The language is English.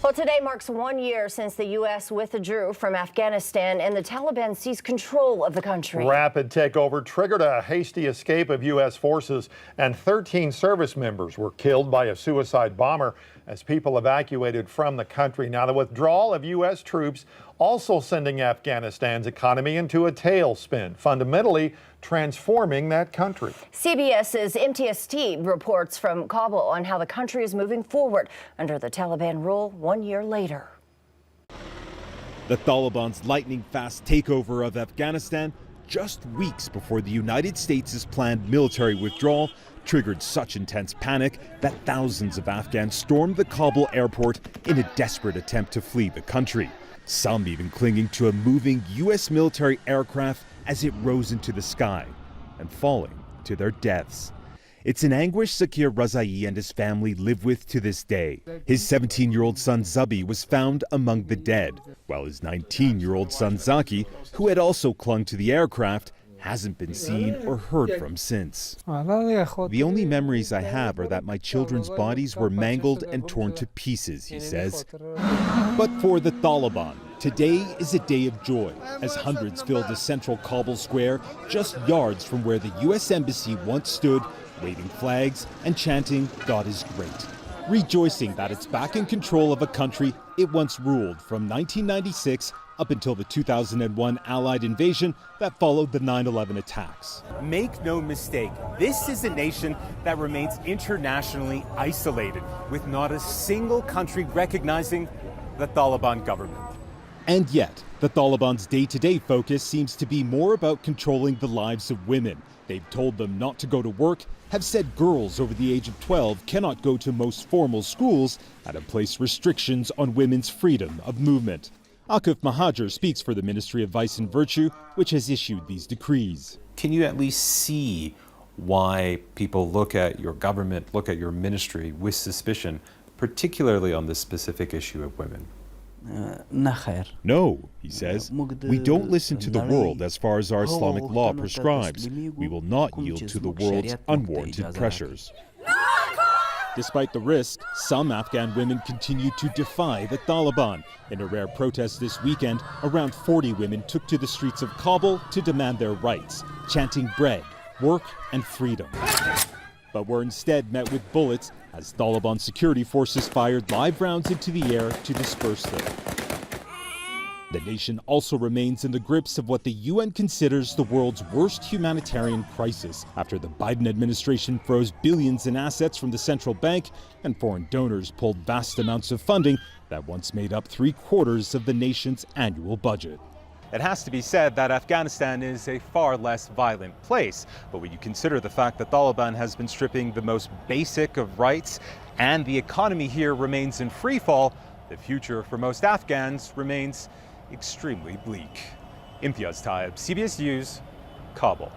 Well, today marks 1 year since the U.S. withdrew from Afghanistan and the Taliban seized control of the country. Rapid takeover triggered a hasty escape of U.S. forces, and 13 service members were killed by a suicide bomber as people evacuated from the country. Now, the withdrawal of U.S. troops also sending Afghanistan's economy into a tailspin, fundamentally transforming that country. CBS's MTST reports from Kabul on how the country is moving forward under the Taliban rule 1 year later. The Taliban's lightning-fast takeover of Afghanistan just weeks before the United States' planned military withdrawal triggered such intense panic that thousands of Afghans stormed the Kabul airport in a desperate attempt to flee the country. Some even clinging to a moving U.S. military aircraft as it rose into the sky and falling to their deaths. It's an anguish Zakir Razai and his family live with to this day. His 17-year-old son Zabi was found among the dead, while his 19-year-old son Zaki, who had also clung to the aircraft, hasn't been seen or heard from since. The only memories I have are that my children's bodies were mangled and torn to pieces, he says. But for the Taliban, today is a day of joy, as hundreds filled the central Kabul square just yards from where the U.S. Embassy once stood, waving flags and chanting, "God is great," rejoicing that it's back in control of a country it once ruled from 1996 up until the 2001 Allied invasion that followed the 9/11 attacks. Make no mistake, this is a nation that remains internationally isolated, with not a single country recognizing the Taliban government. And yet, the Taliban's day-to-day focus seems to be more about controlling the lives of women. They've told them not to go to work, have said girls over the age of 12 cannot go to most formal schools, and have placed restrictions on women's freedom of movement. Akif Mahajer speaks for the Ministry of Vice and Virtue, which has issued these decrees. Can you at least see why people look at your government, look at your ministry with suspicion, particularly on this specific issue of women? No, he says. We don't listen to the world as far as our Islamic law prescribes. We will not yield to the world's unwarranted pressures. Despite the risk, some Afghan women continue to defy the Taliban. In a rare protest this weekend, around 40 women took to the streets of Kabul to demand their rights, chanting bread, work, and freedom. But were instead met with bullets as Taliban security forces fired live rounds into the air to disperse them. The nation also remains in the grips of what the UN considers the world's worst humanitarian crisis after the Biden administration froze billions in assets from the central bank and foreign donors pulled vast amounts of funding that once made up 3/4 of the nation's annual budget. It has to be said that Afghanistan is a far less violent place, but when you consider the fact that Taliban has been stripping the most basic of rights and the economy here remains in free fall, the future for most Afghans remains extremely bleak. Imtiaz Taib, CBS News, Kabul.